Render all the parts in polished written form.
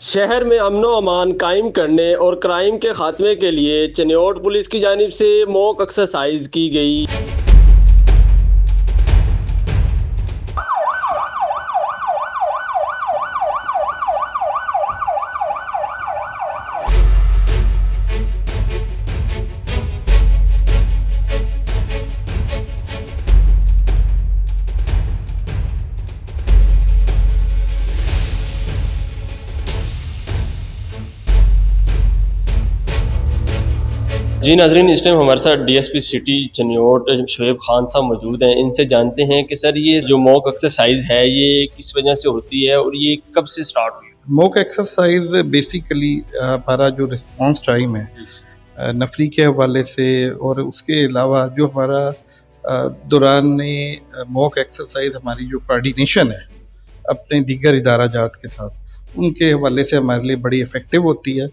शहर में अमन व अमान कायम करने और क्राइम के खात्मे के लिए चिन्योट पुलिस की जानिब से मॉक एक्सरसाइज की गई। जी नाजरीन, इस टाइम हमारे साथ डीएसपी सिटी चिन्योट शोएब खान साहब मौजूद हैं। इनसे जानते हैं कि सर ये जो मॉक एक्सरसाइज है ये किस वजह से होती है और ये कब से स्टार्ट हुई? मॉक एक्सरसाइज बेसिकली हमारा जो रिस्पांस टाइम है नफरी के हवाले से और उसके अलावा जो हमारा दौरान मॉक एक्सरसाइज हमारी जो कोऑर्डिनेशन है अपने दीगर इदारा जात के साथ उनके हवाले से हमारे लिए बड़ी इफ़ेक्टिव होती है।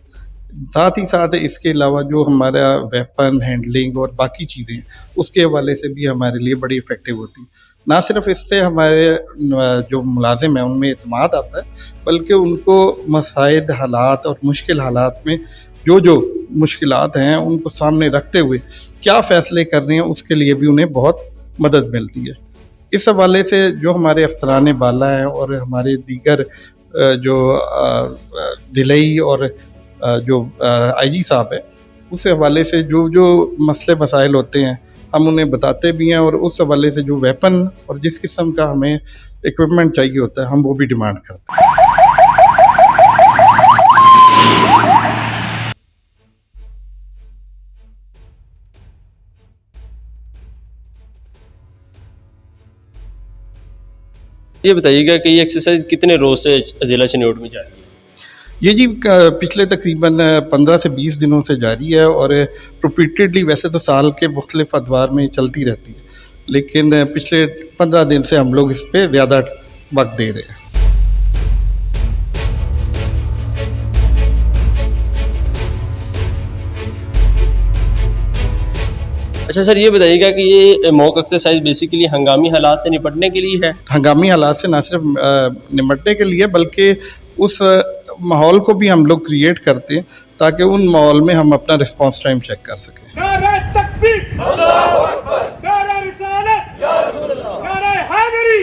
साथ ही साथ इसके अलावा जो हमारा वेपन हैंडलिंग और बाकी चीज़ें उसके हवाले से भी हमारे लिए बड़ी इफ़ेक्टिव होती है। ना सिर्फ इससे हमारे जो मुलाजिम हैं उनमें एतमाद आता है, बल्कि उनको मसाइद हालात और मुश्किल हालात में जो मुश्किलात हैं उनको सामने रखते हुए क्या फ़ैसले करने हैं उसके लिए भी उन्हें बहुत मदद मिलती है। इस हवाले से जो हमारे अफसरान बाला हैं और हमारे दीगर जो दिलई और जो आईजी साहब है उस हवाले से जो मसले मसाइल होते हैं हम उन्हें बताते भी हैं और उस हवाले से जो वेपन और जिस किस्म का हमें इक्विपमेंट चाहिए होता है हम वो भी डिमांड करते हैं। ये बताइएगा कि ये एक्सरसाइज कितने रोज से जिला चिन्योट में जा रही है? ये जी पिछले तकरीबन 15 से 20 दिनों से जारी है और रिपीटेडली वैसे तो साल के मुख्तलिफ अदवार में चलती रहती है, लेकिन पिछले 15 दिन से हम लोग इस पर ज़्यादा वक्त दे रहे हैं। अच्छा सर, ये बताइएगा कि ये मॉक एक्सरसाइज बेसिकली हंगामी हालात से निपटने के लिए है? हंगामी हालात से ना सिर्फ निपटने के लिए बल्कि उस माहौल को भी हम लोग क्रिएट करते हैं ताकि उन माहौल में हम अपना रिस्पांस टाइम चेक कर सकें। नारे तकबीर, अल्लाहू अकबर, नारे रिसालत, या रसूल अल्लाह, नारे हैदरी,